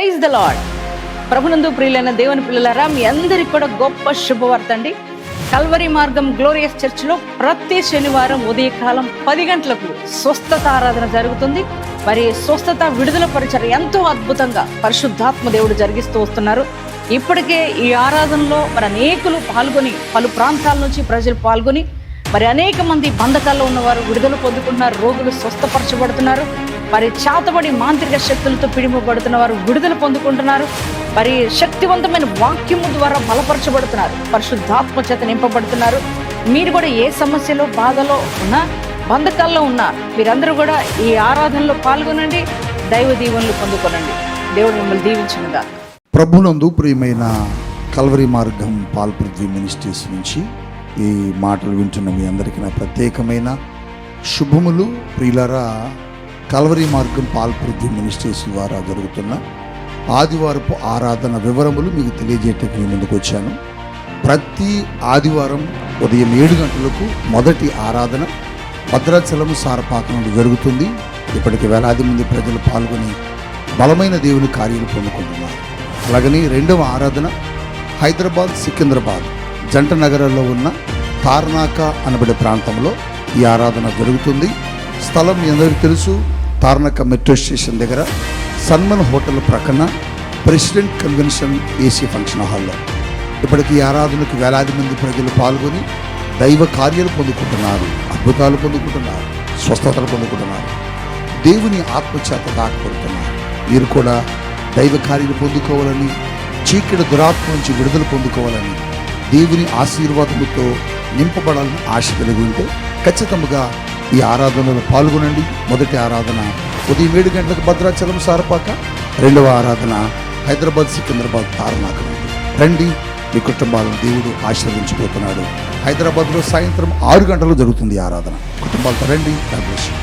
Praise the lord. ప్రభునందు ప్రియులైన దేవుని పిల్లలారా, మీ అందరికి కూడా గొప్ప శుభవార్త అండి. కల్వరి మార్గం గ్లోరియస్ చర్చిలో ప్రతి శనివారం ఉదయకాలం 10 గంటలకు స్వస్థత ఆరాధన జరుగుతుంది. మరి స్వస్థత విడుదల పరిచర్య ఎంతో అద్భుతంగా పరిశుద్ధాత్మ దేవుడు జరిగిస్తూ వస్తున్నారు. ఇప్పటికే ఈ ఆరాధనలో మరి అనేకులు పాల్గొని, పలు ప్రాంతాల నుంచి ప్రజలు పాల్గొని మరి అనేక మంది బంధకాల్లో ఉన్నవారు విడుదల పొందుకుంటున్నారు, రోగులు స్వస్థపరచబడుతున్నారు. మరి చేతబడి మాంత్రిక శక్తులతో పిడిమబడుతున్న వారు విడుదల పొందుకుంటున్నారు. మరి శక్తివంతమైన వాక్యము ద్వారా బలపరచబడుతున్నారు, పరిశుద్ధాత్మ చేత నింపబడుతున్నారు. మీరు కూడా ఏ సమస్యలో, బాధలో ఉన్నా, బంధకాల్లో ఉన్నా, మీరందరూ కూడా ఈ ఆరాధనలో పాల్గొనండి, దైవ దీవెనలు పొందుకోనండి. దేవుడు మిమ్మల్ని దీవించునుగా. ప్రభునందు ప్రియమైన కల్వరి మార్గం పాల్పృథ్వీ మినిస్ట్రీస్ నుంచి ఈ మాటలు వింటున్న మీ అందరికీ నా ప్రత్యేకమైన శుభములు. ప్రియులారా, కల్వరి మార్గం పాల్పృథ్వీ మినిస్ట్రీస్ ద్వారా జరుగుతున్న ఆదివారపు ఆరాధన వివరములు మీకు తెలియజేయటానికి మీ ముందుకు వచ్చాను. ప్రతి ఆదివారం ఉదయం 7 గంటలకు మొదటి ఆరాధన భద్రాచలం సారపాక నుండి జరుగుతుంది. ఇప్పటికి వేలాది మంది ప్రజలు పాల్గొని బలమైన దేవుని కార్యాలు పొందుకుంటున్నారు. అలాగని రెండవ ఆరాధన హైదరాబాద్, సికింద్రాబాద్ జంట నగరాల్లో ఉన్న తార్నాక అనబడే ప్రాంతంలో ఈ ఆరాధన జరుగుతుంది. స్థలం మీ అందరికీ తెలుసు, తార్నాక మెట్రో స్టేషన్ దగ్గర సన్మన్ హోటల్ ప్రక్కన ప్రెసిడెంట్ కన్వెన్షన్ ఏసీ ఫంక్షన్ హాల్లో. ఇప్పటికీ ఈ ఆరాధనకు వేలాది మంది ప్రజలు పాల్గొని దైవ కార్యాలు పొందుకుంటున్నారు, అద్భుతాలు పొందుకుంటున్నారు, స్వస్థతలు పొందుకుంటున్నారు, దేవుని ఆత్మచేత దాకపడుతున్నారు. మీరు కూడా దైవ కార్యాలు పొందుకోవాలని, చీకటి దురాత్మ నుంచి విడుదల పొందుకోవాలని, దేవుని ఆశీర్వాదముతో నింపబడాలని ఆశ కలిగి ఉంటే ఖచ్చితంగా ఈ ఆరాధనలో పాల్గొనండి. మొదటి ఆరాధన ఉదయం 7 గంటలకు భద్రాచలం సారపాక, రెండవ ఆరాధన హైదరాబాద్, సికింద్రాబాద్ తార్నాక నుండి రండి. మీ కుటుంబాలను దేవుడు ఆశీర్వదించబోతున్నాడు. హైదరాబాద్లో సాయంత్రం 6 గంటలకు జరుగుతుంది ఆరాధన. కుటుంబాలతో రండి. God bless you.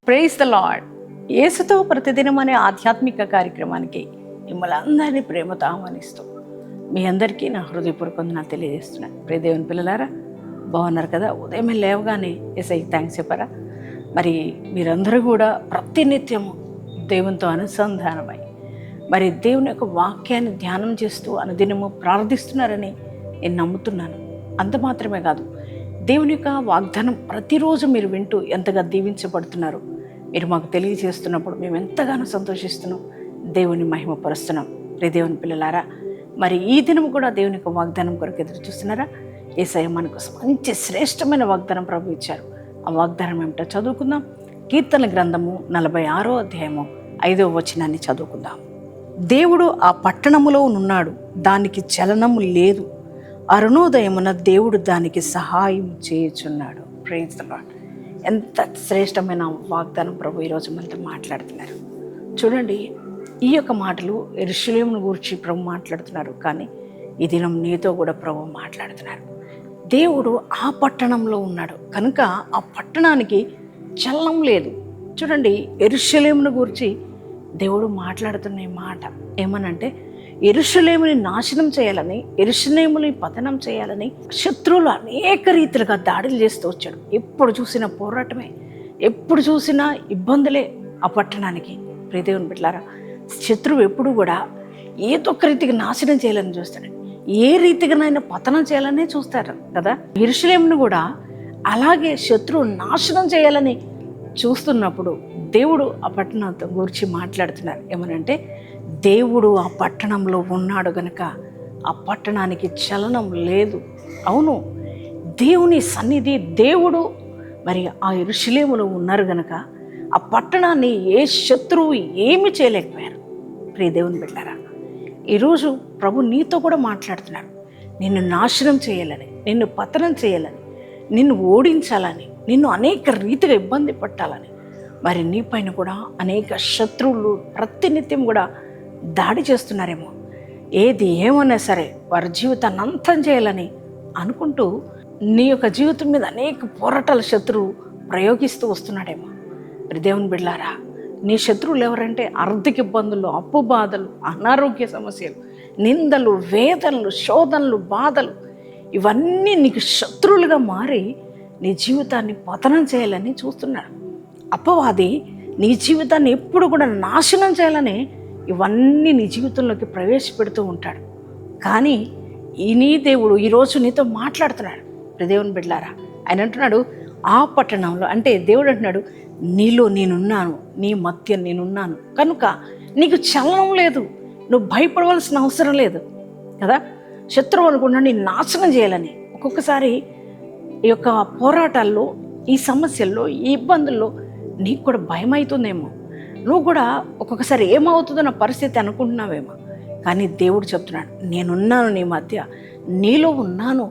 Praise the Lord. యేసుతో ప్రతిదినం అనే ఆధ్యాత్మిక కార్యక్రమానికి మిమ్మల్ని అందరినీ ప్రేమతో ఆహ్వానిస్తూ మీ అందరికీ నా హృదయపూర్వక వందనాలు తెలియజేస్తున్నాను. ప్రియ దేవుని పిల్లలారా, బాగున్నారు కదా? ఉదయం లేవగానే యేసయ్యకి థ్యాంక్స్ చెప్పారా? మరి మీరందరూ కూడా ప్రతినిత్యము దేవునితో అనుసంధానమై మరి దేవుని యొక్క వాక్యాన్ని ధ్యానం చేస్తూ అనుదినము ప్రార్థిస్తున్నారని నేను నమ్ముతున్నాను. అంత మాత్రమే కాదు, దేవుని యొక్క వాగ్దానం ప్రతిరోజు మీరు వింటూ ఎంతగా దీవించబడుతున్నారు మీరు మాకు తెలియజేస్తున్నప్పుడు మేము ఎంతగానో సంతోషిస్తున్నాం, దేవుని మహిమపరుస్తున్నాం. ప్రియ దేవుని పిల్లలారా, మరి ఈ దినం కూడా దేవుని యొక్క వాగ్దానం కొరకు ఎదురు చూస్తున్నారా? యేసయ్య మనకు మంచి శ్రేష్టమైన వాగ్దానం ప్రభు ఇచ్చారు. ఆ వాగ్దానం ఏమిటో చదువుకుందాం. కీర్తన గ్రంథము 46వ అధ్యాయము 5వ వచనాన్ని చదువుకుందాం. దేవుడు ఆ పట్టణములో ఉన్నాడు, దానికి చలనము లేదు, అరుణోదయమున దేవుడు దానికి సహాయం చేయుచున్నాడు. Praise the Lord. ఎంత శ్రేష్టమైన వాగ్దానం ప్రభు ఈరోజు మనతో మాట్లాడుతున్నారు. చూడండి, ఈ యొక్క మాటలు యెరూషలేమును గురించి ప్రభు మాట్లాడుతున్నారు, కానీ ఈ దినం నీతో కూడా ప్రభు మాట్లాడుతున్నారు. దేవుడు ఆ పట్టణంలో ఉన్నాడు కనుక ఆ పట్టణానికి చలనం లేదు. చూడండి, యెరూషలేమును గురించి దేవుడు మాట్లాడుతున్న ఈ మాట ఏమనంటే, యెరూషలేముని నాశనం చేయాలని, యెరూషలేముని పతనం చేయాలని శత్రువులు అనేక రీతిలుగా దాడులు చేస్తూ వచ్చాడు. ఎప్పుడు చూసినా పోరాటమే, ఎప్పుడు చూసినా ఇబ్బందులే ఆ పట్టణానికి. ప్రియ దేవుని బిడ్డలారా, శత్రువు ఎప్పుడు కూడా ఏదో ఒక రీతిగా నాశనం చేయాలని చూస్తాడు, ఏ రీతిగానైనా పతనం చేయాలనే చూస్తారు కదా. యెరూషలేమును కూడా అలాగే శత్రువు నాశనం చేయాలని చూస్తున్నప్పుడు దేవుడు ఆ పట్టణంతో గురించి మాట్లాడుతున్నారు. ఏమనంటే, దేవుడు ఆ పట్టణంలో ఉన్నాడు గనుక ఆ పట్టణానికి చలనం లేదు. అవును, దేవుని సన్నిధి, దేవుడు మరి ఆ యెరూషలేములో ఉన్నారు గనక ఆ పట్టణాన్ని ఏ శత్రువు ఏమి చేయలేకపోయారు. ప్రియ దేవుని బిడ్డారా, ఈరోజు ప్రభు నీతో కూడా మాట్లాడుతున్నాడు. నిన్ను నాశనం చేయాలని, నిన్ను పతనం చేయాలని, నిన్ను ఓడించాలని, నిన్ను అనేక రీతిగా ఇబ్బంది పెట్టాలని, మరి నీ పైన కూడా అనేక శత్రువులు ప్రతినిత్యం కూడా దాడి చేస్తున్నారేమో. ఏది ఏమన్నా సరే వారి జీవితాన్ని అంతం చేయాలని అనుకుంటూ నీ యొక్క జీవితం మీద అనేక పోరాటాల శత్రువు ప్రయోగిస్తూ వస్తున్నాడేమో. మరి దేవుని బిడ్డలారా, నీ శత్రువులు ఎవరంటే ఆర్థిక ఇబ్బందులు, అప్పు బాధలు, అనారోగ్య సమస్యలు, నిందలు, వేదనలు, శోధనలు, బాధలు, ఇవన్నీ నీకు శత్రువులుగా మారి నీ జీవితాన్ని పతనం చేయాలని చూస్తున్నాడు. అపవాది నీ జీవితాన్ని ఎప్పుడు కూడా నాశనం చేయాలని ఇవన్నీ నీ జీవితంలోకి ప్రవేశపెడుతూ ఉంటాడు. కానీ నీ దేవుడు ఈరోజు నీతో మాట్లాడుతున్నాడు. దేవుని బిడ్డలారా, ఆయన అంటున్నాడు, ఆ పట్టణంలో, అంటే దేవుడు అంటున్నాడు, నీలో నేనున్నాను, నీ మధ్య నేనున్నాను కనుక నీకు చలనం లేదు, నువ్వు భయపడవలసిన అవసరం లేదు కదా. శత్రువు అనుకున్నా నేను నాశనం చేయాలని. ఒక్కొక్కసారి ఈ యొక్క పోరాటాల్లో, ఈ సమస్యల్లో, ఈ ఇబ్బందుల్లో నీకు కూడా భయం అవుతుందేమో. నువ్వు కూడా ఒక్కొక్కసారి ఏమవుతుందో నా పరిస్థితి అనుకుంటున్నావేమో. కానీ దేవుడు చెప్తున్నాడు, నేనున్నాను నీ మధ్య, నీలో ఉన్నాను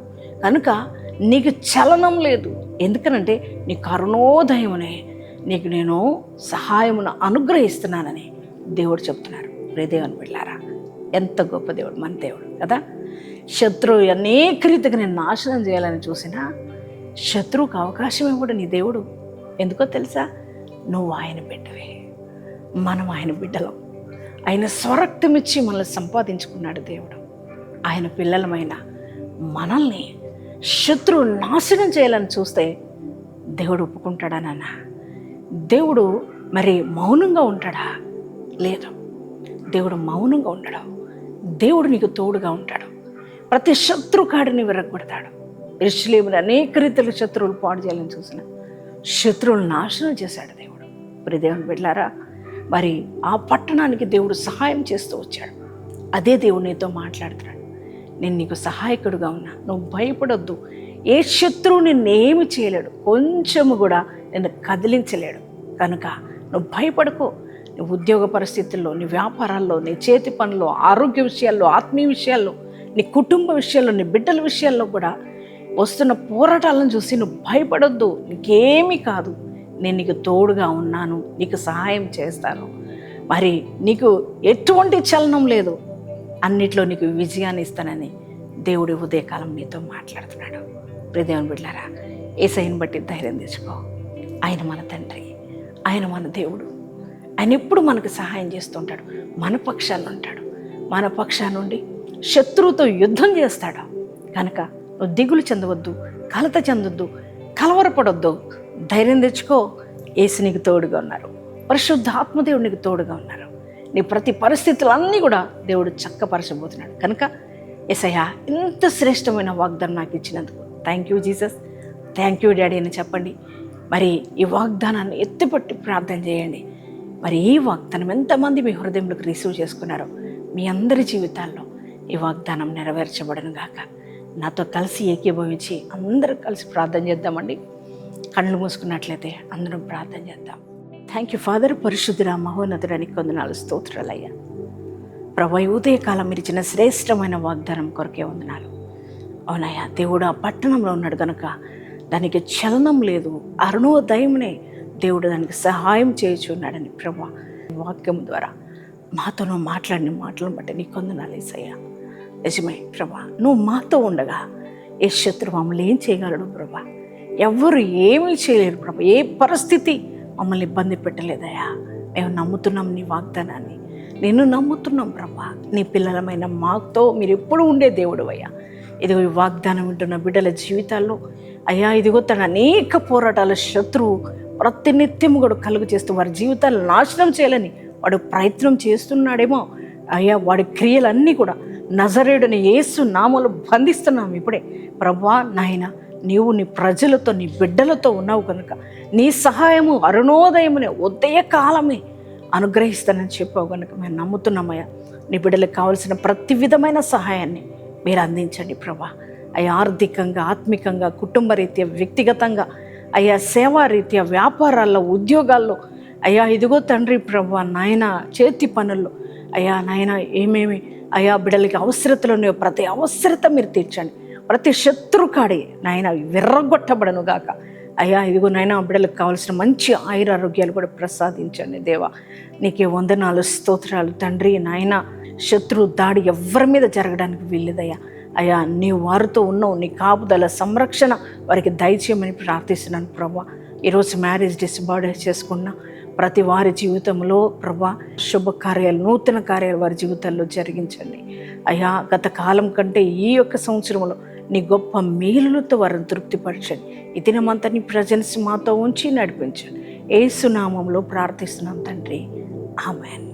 కనుక నీకు చలనం లేదు. ఎందుకనంటే నీ కరుణోదయమునే నీకు నేను సహాయమును అనుగ్రహిస్తున్నానని దేవుడు చెప్తున్నాడు. దేవుని బిడ్డలారా, ఎంత గొప్ప దేవుడు మన దేవుడు కదా. శత్రువు అనేక రీతిగా నేను నాశనం చేయాలని చూసినా శత్రువుకు అవకాశం ఇవ్వడు నీ దేవుడు. ఎందుకో తెలుసా? నువ్వు ఆయన బిడ్డవే, మనం ఆయన బిడ్డలం. ఆయన స్వరక్తం ఇచ్చి మనల్ని సంపాదించుకున్నాడు దేవుడు. ఆయన పిల్లలమైన మనల్ని శత్రువు నాశనం చేయాలని చూస్తే దేవుడు ఒప్పుకుంటాడా నాన్న? దేవుడు మరి మౌనంగా ఉంటాడా? లేదు, దేవుడు మౌనంగా ఉండడు. దేవుడు నీకు తోడుగా ఉంటాడు. ప్రతి శత్రుకాడిని విరగొడతాడు. యెరూషలేముని అనేక రీతిలో శత్రువులు పాడు చేయాలని చూసిన శత్రువులను నాశనం చేశాడు దేవుడు. మరి దేవుని బిడ్డలారా, మరి ఆ పట్టణానికి దేవుడు సహాయం చేస్తూ వచ్చాడు. అదే దేవుడు నీతో మాట్లాడుతున్నాడు. నేను నీకు సహాయకుడుగా ఉన్నా, నువ్వు భయపడొద్దు. ఏ శత్రువు నిన్నేమి చేయలేడు, కొంచెము కూడా నిన్ను కదిలించలేడు. కనుక నువ్వు భయపడుకో. నీ ఉద్యోగ పరిస్థితుల్లో, నీ వ్యాపారాల్లో, నీ చేతి పనుల్లో, ఆరోగ్య విషయాల్లో, ఆత్మీయ విషయాల్లో, నీ కుటుంబ విషయాల్లో, నీ బిడ్డల విషయాల్లో కూడా వస్తున్న పోరాటాలను చూసి నువ్వు భయపడొద్దు. నీకేమీ కాదు, నేను నీకు తోడుగా ఉన్నాను, నీకు సహాయం చేస్తాను. మరి నీకు ఎటువంటి చలనం లేదు, అన్నిట్లో నీకు విజయాన్ని ఇస్తానని దేవుడి ఉదయకాలం నీతో మాట్లాడుతున్నాడు. దేవుని బిడ్డలారా, యేసయ్యను బట్టి ధైర్యం తెచ్చుకో. ఆయన మన తండ్రి, ఆయన మన దేవుడు. ఆయన ఎప్పుడు మనకు సహాయం చేస్తుంటాడు, మన పక్షాన్ని ఉంటాడు. మన పక్షానుండి శత్రువుతో యుద్ధం చేస్తాడు. కనుక నువ్వు దిగులు చెందవద్దు, కలత చెందొద్దు, కలవరపడొద్దు. ధైర్యం తెచ్చుకో. యేసు నీకు తోడుగా ఉన్నారు, పరిశుద్ధ ఆత్మదేవుడు నీకు తోడుగా ఉన్నారు. నీ ప్రతి పరిస్థితులన్నీ కూడా దేవుడు చక్కపరచబోతున్నాడు. కనుక యేసయ్యా, ఇంత శ్రేష్టమైన వాగ్దానం నాకు ఇచ్చినందుకు thank you Jesus, thank you daddy అని చెప్పండి. మరి ఈ వాగ్దానాన్ని ఎత్తిపట్టి ప్రార్థన చేయండి. మరి ఈ వాగ్దానం ఎంతమంది మీ హృదయంలోకి రిసీవ్ చేసుకున్నారో మీ అందరి జీవితాల్లో ఈ వాగ్దానం నెరవేర్చబడను గాక. నాతో కలిసి ఏకీభవించి అందరూ కలిసి ప్రార్థన చేద్దామండి. కళ్ళు మూసుకున్నట్లయితే అందరం ప్రార్థన చేద్దాం. థ్యాంక్ యూ ఫాదర్, పరిశుద్ధుడా, మహోన్నతుడానికి వందనాలు, స్తోత్రాలయ్యా. ప్రభు, ఉదయకాలం మీరు ఇచ్చిన శ్రేష్టమైన వాగ్దానం కొరకే వందనాలు. అవునయ్యా, దేవుడు ఆ పట్టణంలో ఉన్నాడు కనుక దానికి చలనం లేదు. అరుణోదయమునే దేవుడు దానికి సహాయం చేయుచున్నాడని ప్రభు వాక్యం ద్వారా మాతోనూ మాట్లాడిన మాటలను బట్టి నీకు వందనాలు యేసయ్యా. నిజమే ప్రభా, నువ్వు మాతో ఉండగా ఏ శత్రువు మమ్మల్ని ఏం చేయగలడు ప్రభా? ఎవ్వరు ఏమీ చేయలేరు ప్రభా. ఏ పరిస్థితి మమ్మల్ని ఇబ్బంది పెట్టలేదయ్యా. మేము నమ్ముతున్నాం నీ వాగ్దానాన్ని, నేను నమ్ముతున్నాం ప్రభా. నీ పిల్లలమైన మాతో మీరు ఎప్పుడు ఉండే దేవుడు అయ్యా. ఇదిగో ఈ వాగ్దానం వింటున్న బిడ్డల జీవితాల్లో అయ్యా, ఇదిగో తన అనేక పోరాటాల శత్రువు ప్రతినిత్యం కూడా కలుగు చేస్తూ వారి జీవితాలను నాశనం చేయాలని వాడు ప్రయత్నం చేస్తున్నాడేమో అయ్యా. వాడి క్రియలన్నీ కూడా నజరేయుడైన యేసు నామములో బంధిస్తున్నాం ఇప్పుడే ప్రభా. నాయన, నీవు నీ ప్రజలతో, నీ బిడ్డలతో ఉన్నావు కనుక నీ సహాయము అరుణోదయమునే ఉదయకాలమే అనుగ్రహిస్తానని చెప్పావు కనుక మేము నమ్ముతున్నామయ్యా. నీ బిడ్డలకు కావలసిన ప్రతి విధమైన సహాయాన్ని మీరు అందించండి ప్రభా. అయ్యా, ఆర్థికంగా, ఆత్మికంగా, కుటుంబ రీత్యా, వ్యక్తిగతంగా, అయ్యా సేవా రీత్యా, వ్యాపారాల్లో, ఉద్యోగాల్లో అయ్యా ఇదిగో తండ్రి ప్రభా నాయన చేతి పనుల్లో అయ్యా నాయన ఏమేమి అయ్యా బిడ్డలకి అవసరతలు ఉన్నాయో ప్రతి అవసరత మీరు తీర్చండి. ప్రతి శత్రు కాడి నాయన విర్రగొట్టబడను గాక. అయ్యా ఇదిగో నాయన బిడ్డలకు కావాల్సిన మంచి ఆయురారోగ్యాలు కూడా ప్రసాదించండి దేవా. నీకే వందనాలు, స్తోత్రాలు తండ్రి. నాయన శత్రు దాడి ఎవరి మీద జరగడానికి వీల్లేదయ్యా. అయ్యా నీ వారితో ఉన్నావు, నీ కాపుదల సంరక్షణ వారికి దయచేయమని ప్రార్థిస్తున్నాను ప్రభా. ఈరోజు మ్యారేజ్ డేస్ బర్త్డే చేసుకున్న ప్రతి వారి జీవితంలో ప్రభా శుభకార్యాలు, నూతన కార్యాలు వారి జీవితాల్లో జరిగించండి అయ్యా. గత కాలం కంటే ఈ యొక్క సంవత్సరంలో నీ గొప్ప మేలులతో వారిని తృప్తిపరచండి. ఈ దినమంతా నీ ప్రజెన్స్ మాతో ఉంచి నడిపించండి. యేసు నామములో ప్రార్థిస్తున్నాం తండ్రి, ఆమేన్.